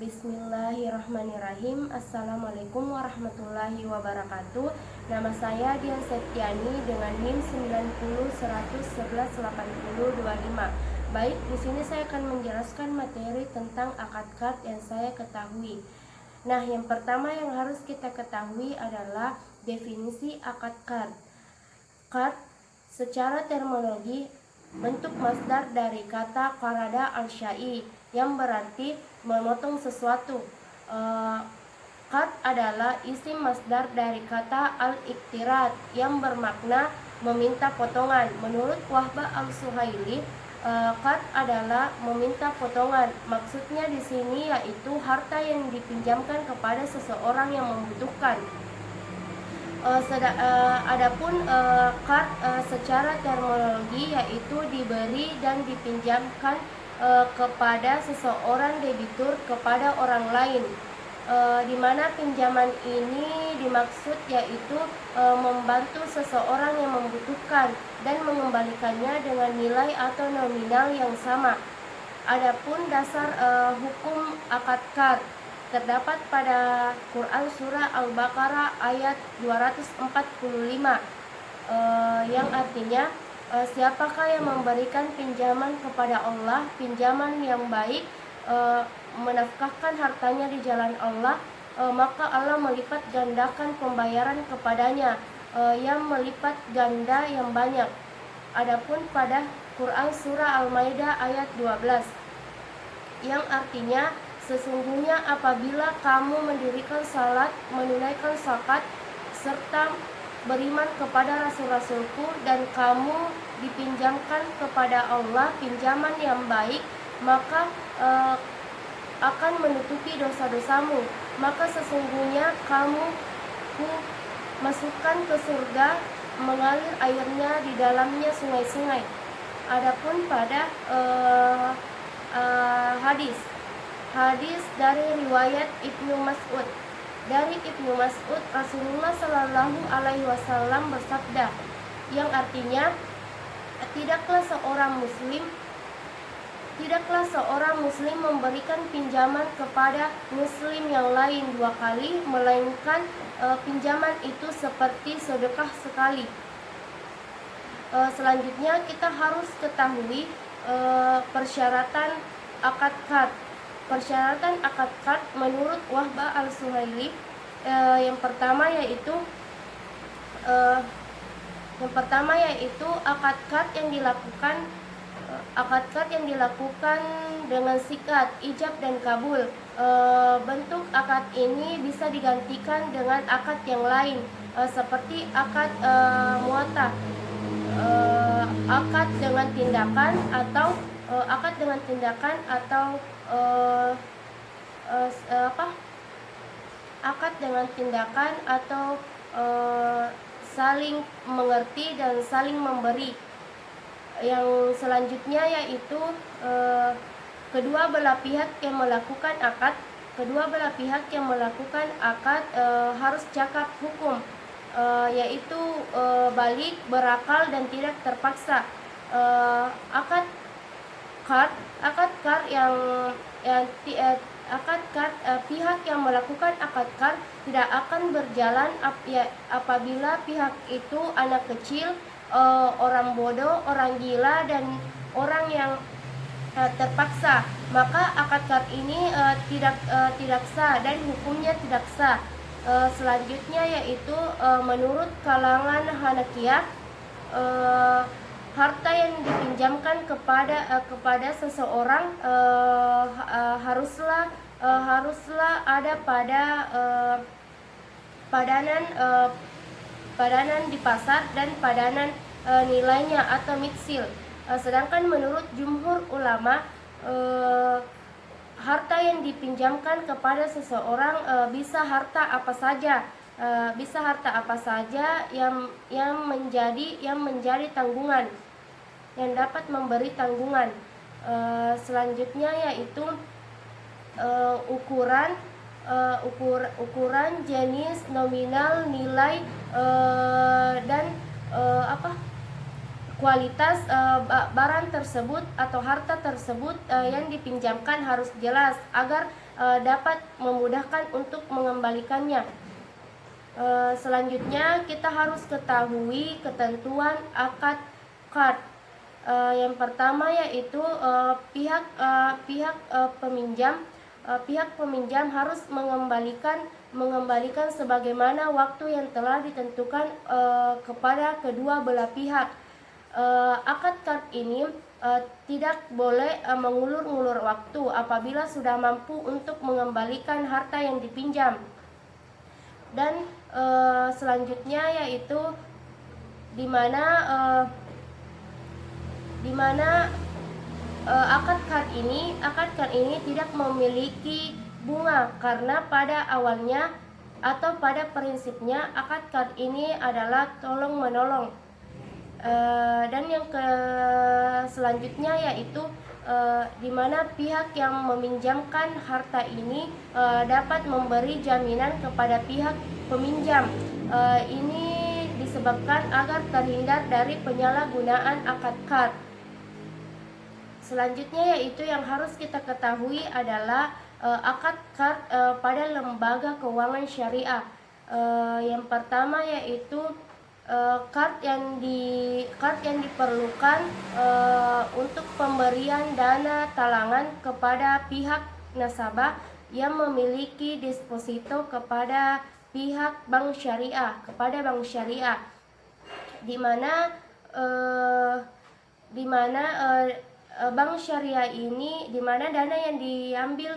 Bismillahirrahmanirrahim. Assalamualaikum warahmatullahi wabarakatuh. Nama saya Dian Septiani dengan NIM 9010118025. Baik, di sini saya akan menjelaskan materi tentang akad kad yang saya ketahui. Nah, yang pertama yang harus kita ketahui adalah definisi akad kad. Kad secara terminologi bentuk masdar dari kata qarada al-syai yang berarti memotong sesuatu. Qad adalah isim masdar dari kata al-iqtirat yang bermakna meminta potongan. Menurut Wahbah al-Suhaili, qad adalah meminta potongan. Maksudnya di sini yaitu harta yang dipinjamkan kepada seseorang yang membutuhkan. Adapun qard secara terminologi yaitu diberi dan dipinjamkan kepada seseorang debitur kepada orang lain, di mana pinjaman ini dimaksud yaitu membantu seseorang yang membutuhkan dan mengembalikannya dengan nilai atau nominal yang sama. Adapun dasar hukum akad qard terdapat pada Quran surah Al-Baqarah ayat 245 yang artinya siapakah yang memberikan pinjaman kepada Allah, pinjaman yang baik, menafkahkan hartanya di jalan Allah, maka Allah melipat gandakan pembayaran kepadanya, yang melipat ganda yang banyak. Adapun pada Quran surah Al-Maidah ayat 12 yang artinya sesungguhnya apabila kamu mendirikan salat, menunaikan zakat, serta beriman kepada rasul-rasulku dan kamu dipinjamkan kepada Allah pinjaman yang baik, maka akan menutupi dosa-dosamu. Maka sesungguhnya kamu masukkan ke surga, mengalir airnya di dalamnya sungai-sungai. Adapun pada hadis dari riwayat Ibnu Mas'ud. Dari Ibnu Mas'ud, Rasulullah Shallallahu Alaihi Wasallam bersabda, yang artinya tidaklah seorang muslim memberikan pinjaman kepada muslim yang lain dua kali, melainkan pinjaman itu seperti sedekah sekali. Selanjutnya kita harus ketahui persyaratan akad qard. Persyaratan akad qard menurut Wahbah al-Suhaili yang pertama yaitu akad qard yang dilakukan dengan sikat, ijab dan kabul. Bentuk akad ini bisa digantikan dengan akad yang lain, seperti akad muathah, akad dengan tindakan atau saling mengerti dan saling memberi. Yang selanjutnya yaitu kedua belah pihak yang melakukan akad harus cakap hukum, yaitu balik, berakal dan tidak terpaksa. Pihak yang melakukan akad qard tidak akan berjalan apabila pihak itu anak kecil, orang bodoh, orang gila dan orang yang terpaksa, maka akad qard ini tidak sah dan hukumnya tidak sah. Selanjutnya yaitu menurut kalangan Hanafiyah, harta yang dipinjamkan kepada seseorang haruslah ada pada padanan di pasar dan padanan nilainya atau miksil. Sedangkan menurut jumhur ulama, harta yang dipinjamkan kepada seseorang bisa harta apa saja yang menjadi tanggungan, yang dapat memberi tanggungan. Selanjutnya yaitu ukuran, jenis, nominal, nilai, dan kualitas barang tersebut atau harta tersebut yang dipinjamkan harus jelas agar dapat memudahkan untuk mengembalikannya. Selanjutnya kita harus ketahui ketentuan akad qard. Yang pertama yaitu pihak peminjam harus mengembalikan sebagaimana waktu yang telah ditentukan kepada kedua belah pihak. Akad qard ini tidak boleh mengulur-ngulur waktu apabila sudah mampu untuk mengembalikan harta yang dipinjam. Dan selanjutnya yaitu di mana akad qard ini tidak memiliki bunga, karena pada awalnya atau pada prinsipnya akad qard ini adalah tolong menolong. Dan yang selanjutnya yaitu di mana pihak yang meminjamkan harta ini dapat memberi jaminan kepada pihak peminjam. Ini disebabkan agar terhindar dari penyalahgunaan akad qard. Selanjutnya yaitu yang harus kita ketahui adalah akad qard pada lembaga keuangan syariah. Yang pertama yaitu qard yang diperlukan untuk pemberian dana talangan kepada pihak nasabah yang memiliki deposito kepada pihak bank syariah, di mana bank syariah ini, di mana dana yang diambil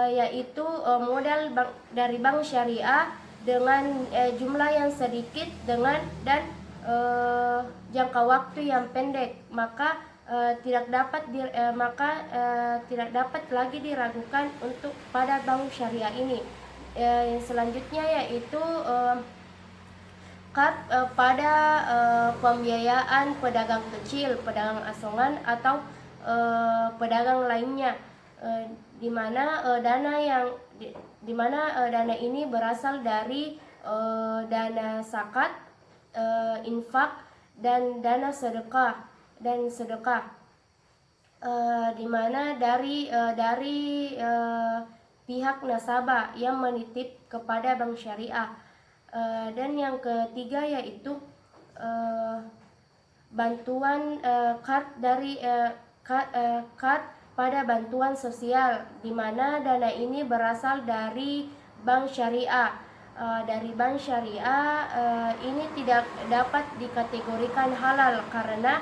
yaitu modal dari bank syariah dengan jumlah yang sedikit dan jangka waktu yang pendek, maka tidak dapat lagi diragukan untuk pada bank syariah ini. Yang selanjutnya yaitu qard pada pembiayaan pedagang kecil, pedagang asongan atau pedagang lainnya, di mana dana ini berasal dari dana zakat, infak dan dana sedekah di mana dari pihak nasabah yang menitip kepada bank syariah. Dan yang ketiga yaitu bantuan qard pada bantuan sosial, di mana dana ini berasal dari bank syariah. Ini tidak dapat dikategorikan halal karena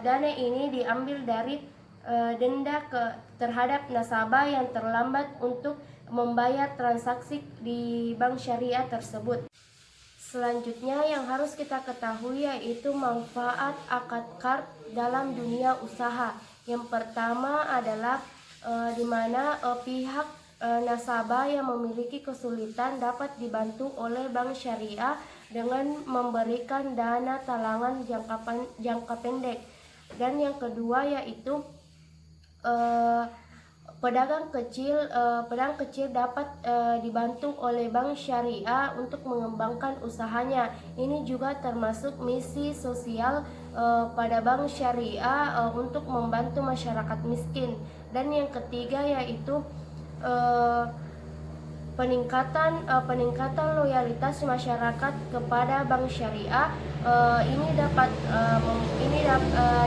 dana ini diambil dari denda terhadap nasabah yang terlambat untuk membayar transaksi di bank syariah tersebut. Selanjutnya yang harus kita ketahui yaitu manfaat akad qard dalam dunia usaha. Yang pertama adalah di mana pihak nasabah yang memiliki kesulitan dapat dibantu oleh bank syariah dengan memberikan dana talangan jangka pendek. Dan yang kedua yaitu pedagang kecil dapat dibantu oleh bank syariah untuk mengembangkan usahanya. Ini juga termasuk misi sosial pada bank syariah untuk membantu masyarakat miskin. Dan yang ketiga yaitu peningkatan loyalitas masyarakat kepada bank syariah.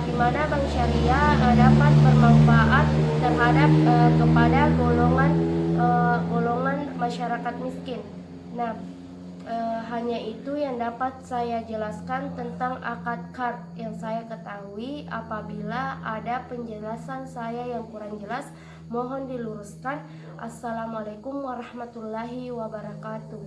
Di mana bank syariah dapat bermanfaat terhadap kepada golongan masyarakat miskin. Nah, hanya itu yang dapat saya jelaskan tentang akad qard yang saya ketahui. Apabila ada penjelasan saya yang kurang jelas, mohon diluruskan. Assalamualaikum warahmatullahi wabarakatuh.